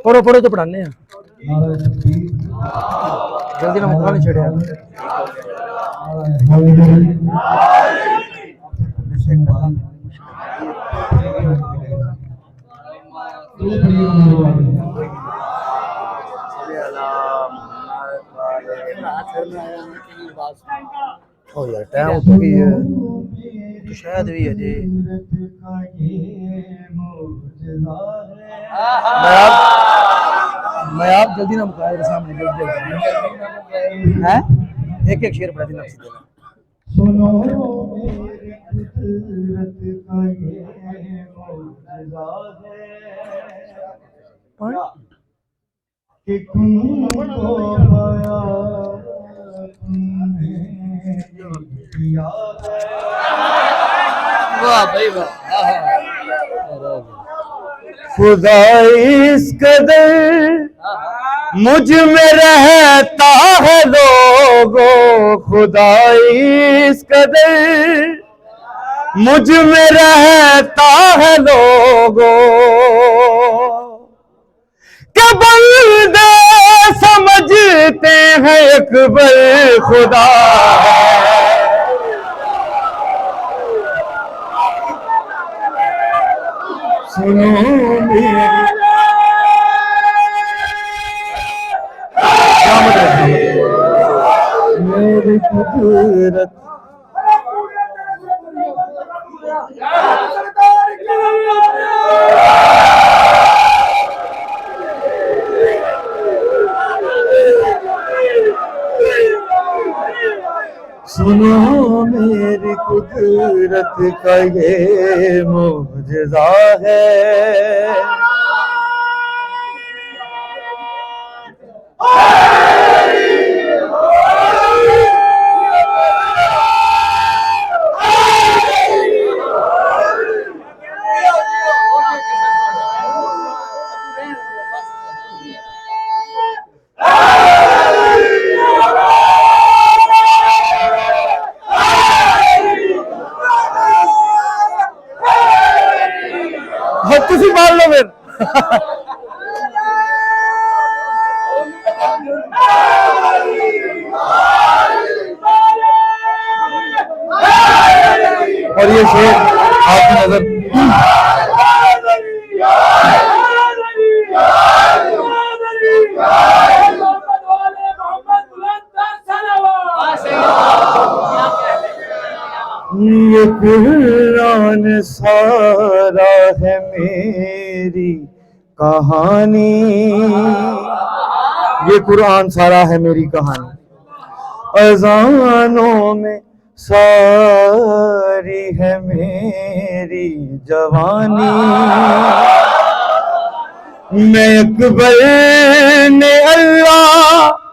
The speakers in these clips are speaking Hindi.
पढ़ो पढ़ो तो पढ़ाने हैं जल्दी ना मुकाने छड़े ओ यार टाइम तो गई है तो शायद भी है जी मैं आप जल्दी ना मुकाए सामने जल्दी हैं एक एक शेर पढ़ा दी नक्सी देना सुनो मेरी कुदरत का ये मौजज़ा है कि तुमको पाया तुमने किया है वाह भाई वाह खुदा इस कदर मुझ में रहता है लोगों खुदा इस कदर मुझ में रहता है लोगों के बंदे समझते हैं अकबर खुदा सुनो मेरी कुदरत सुनो मेरी कुदरत का ये मुजज़ा है तुसी मान लो फिर और ये शेर आपकी नजर ये कुरान सारा है मेरी कहानी ये कुरान सारा है मेरी कहानी अज़ानों में सारी है मेरी जवानी मैं अकबर ने अल्लाह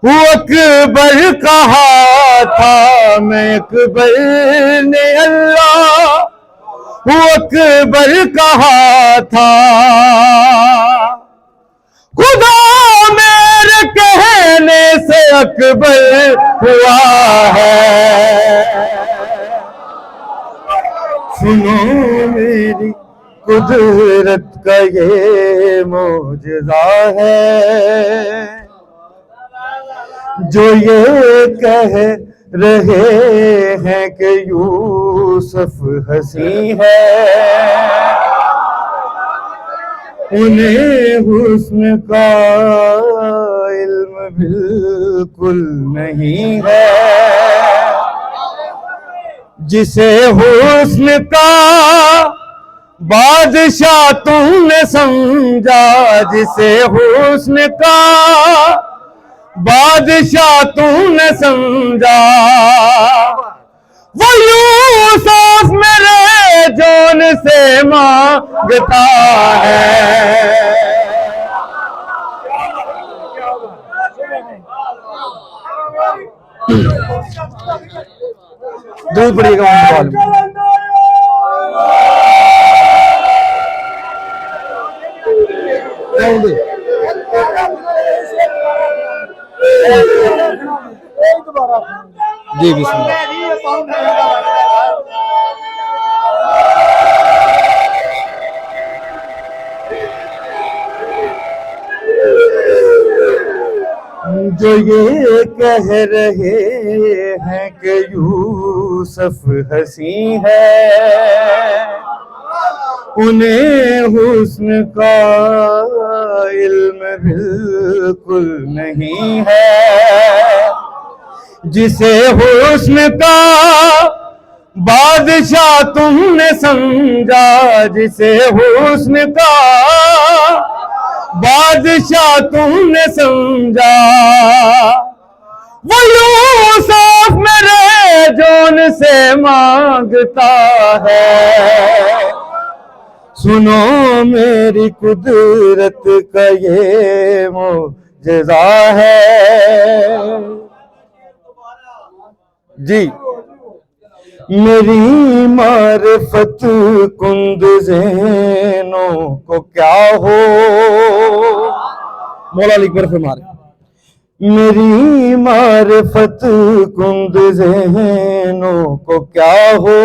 वो अकबर कहा था मैं अकबर ने अल्लाह वो अकबर कहा था खुदा मेरे कहने से अकबर हुआ है सुनो मेरी कुदरत का ये मौजज़ा है जो ये कह रहे हैं कि यूसुफ हंसी है उन्हें हुस्न का इल्म बिल्कुल नहीं है जिसे हुस्न का बादशाह तुमने समझा जिसे हुस्न का बादशाह तूने समझा वो यूसुफ मेरे जोन से मांगता है दूध पड़ेगा जी बिस्मिल्लाह जो ये कह रहे हैं कि यूसुफ हंसी है, उन्हें हुस्न का इल्म बिल्कुल नहीं है। जिसे हुस्न का बादशाह तुमने समझा, जिसे हुस्न का बादशाह तुमने समझा, वो यूसुफ मेरे जोन से मांगता है। सुनो मेरी कुदरत का ये मुजज़ा है जी। मेरी मारिफत कुंद ज़हनों को क्या हो, मौला लिख कर फरमाए, मेरी मारिफत कुंद ज़हनों को क्या हो,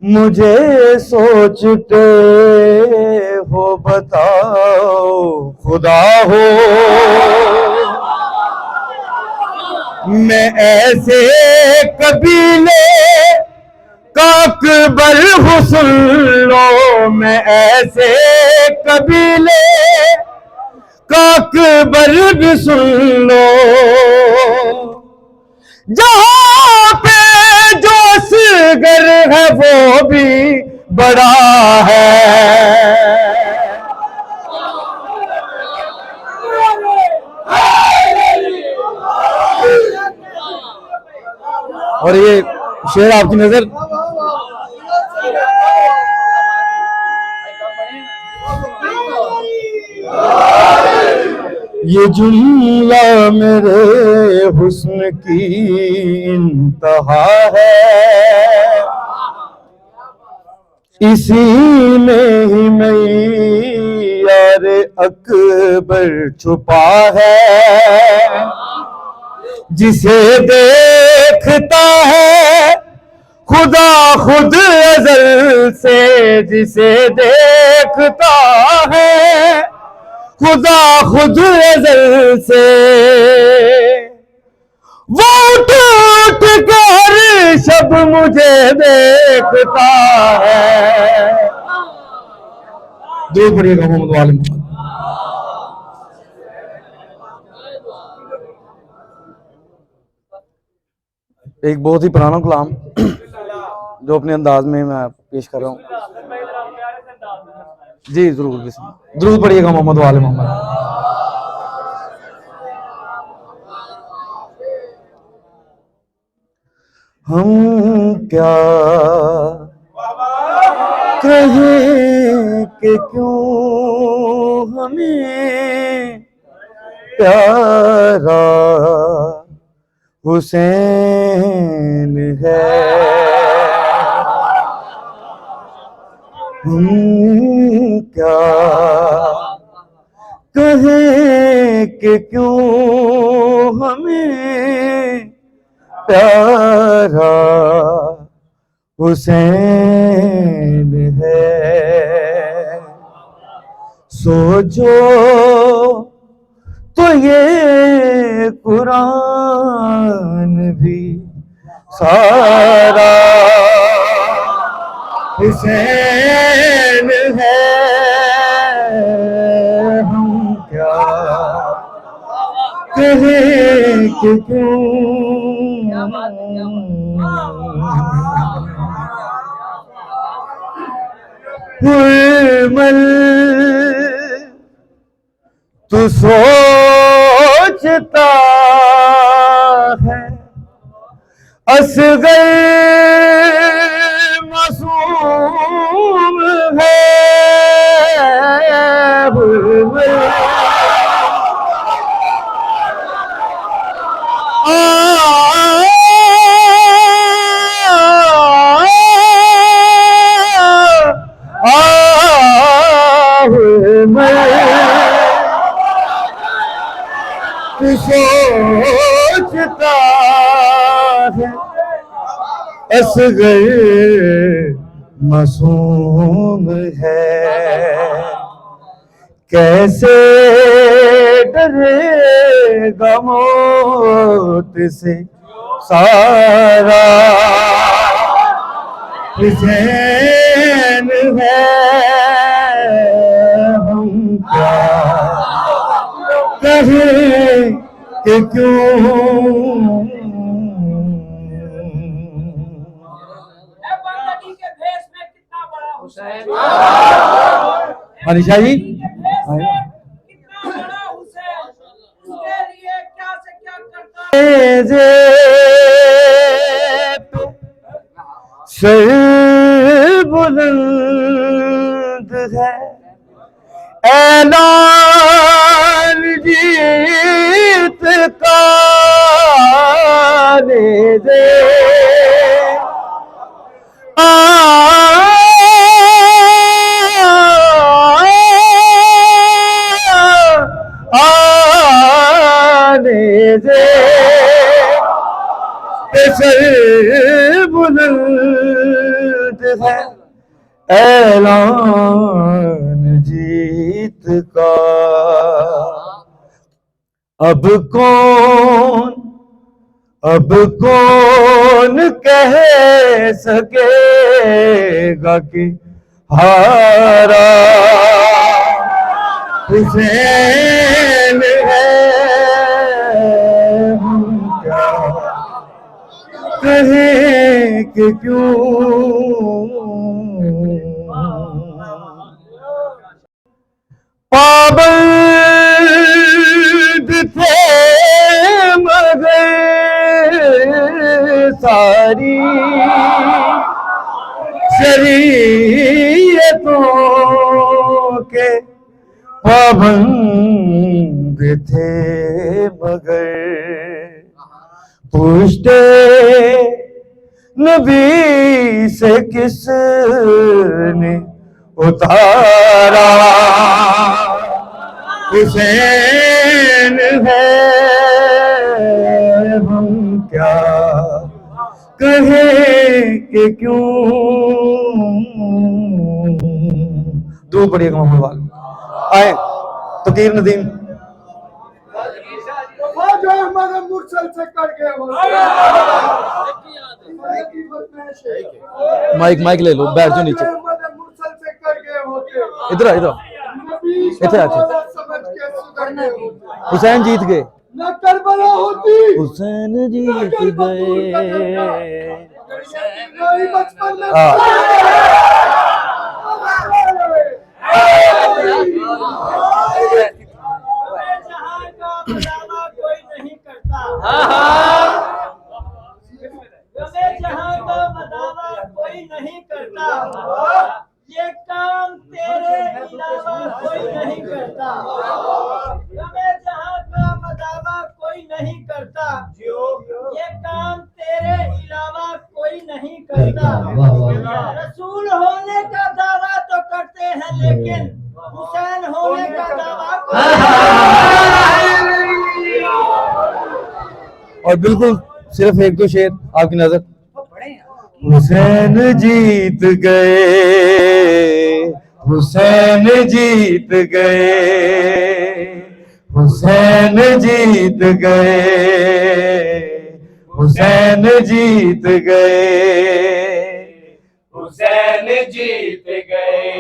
मुझे सोचते हो बताओ खुदा हो। मैं ऐसे कबीले का अकबर हूँ सुन लो, मैं ऐसे कबीले का अकबर भी सुन लो, जहाँ पे जो असगर है वो भी बड़ा है। और ये शेर आपकी नजर ये जुमला मेरे हुस्न की इंतहा है, इसी में ही यार अकबर छुपा है। जिसे देखता है खुदा खुद अज़ल से, जिसे देखता है खुदा खुद अज़ल से, वो टूट कर शब मुझे देखता है। दूर पड़िएगा मोहम्मद वाले मोहम्मद। एक बहुत ही पुराना कलाम जो अपने अंदाज में मैं पेश कर रहा हूँ जी। जरूर जरूर पढ़िएगा मोहम्मद वाले मोहम्मद। हम क्या कहें कि क्यों हमें प्यारा हुसैन है। हम क्या कहें कि क्यों हमें प्यारा हुसैन है। सोचो तो ये कुरान भी सारा हुसैन है। हम क्या कहें कि क्यों हुर्मल तू सोचता है असगर मासूम है। हुर्मल सोचता है असगर मासूम है। कैसे डरे मौत से सारा हुसैन है हम क्या कहें कि क्यों अनिशा जी सर बुलंद है ऐलान जीत का दे सर बुलंद है ऐलान जीत का अब कौन कह सकेगा कि हारा हुसैन है हम क्या कहें कि क्यों पाबंद थे मगर सारी शरीयतों के पाबंद थे मगर पूछते नबी से किसने उतारा हुसैन है हम क्या कहें कि क्यों दो बढ़िया मोहम्मद वाले आए तकीर नदीम मुरसल से करके माइक ले लो बैठ जाओ नीचे इधर इधर आते हुसैन जीत गए न करबला होती हुसैन जीत गए बचपन में कोई नहीं करता जहां का मदावा कोई नहीं करता ये काम तेरे अलावा कोई नहीं करता जहां का मदावा कोई नहीं करता ये काम तेरे अलावा कोई नहीं करता रसूल होने का दावा तो करते हैं लेकिन हुसैन होने का दावा और बिल्कुल सिर्फ एक दो शेर आपकी नजर हुसैन जीत गए हुसैन जीत गए हुसैन जीत गए हुसैन जीत गए हुसैन जीत गए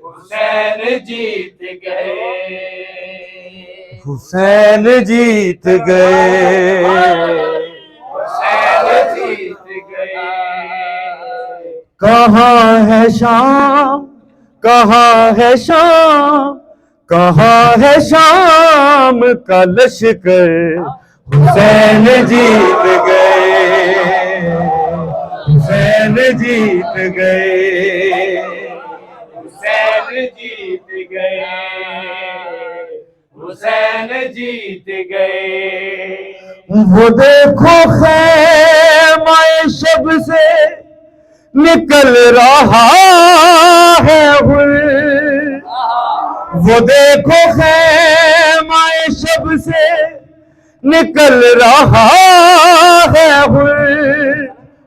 हुसैन जीत गए हुसैन जीत गए हुसैन जीत गए कहाँ है शाम कहाँ है शाम कहाँ है शाम का लश्कर हुसैन जीत गए हुसैन जीत गए हुसैन जीत गए हुसैन जीत गए वो देखो खैमाए शब से निकल रहा है वो देखो खैमाए शब से निकल रहा है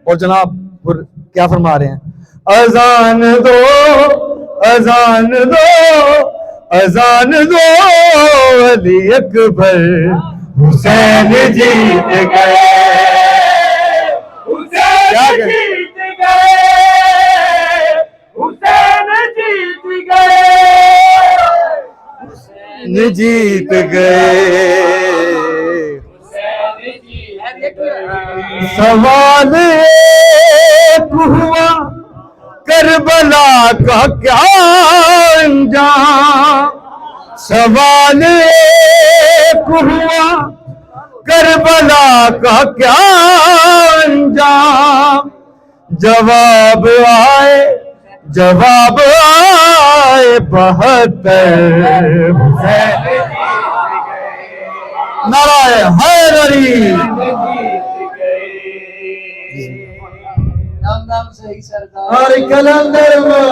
और जनाब क्या फरमा रहे हैं अजान दो अजान दो अजान दो अली अकबर हुसैन जीत गए। हुसैन जीत गए, हुसैन जीत गए, जीत गए। सवाल एक हुआ करबला का क्या अंजाम, सवाल एक हुआ करबला का क्या अंजाम, जवाब आए 72 हुसैन। नारायण हैदरी। नाम नाम सही सरदार और कलंदर में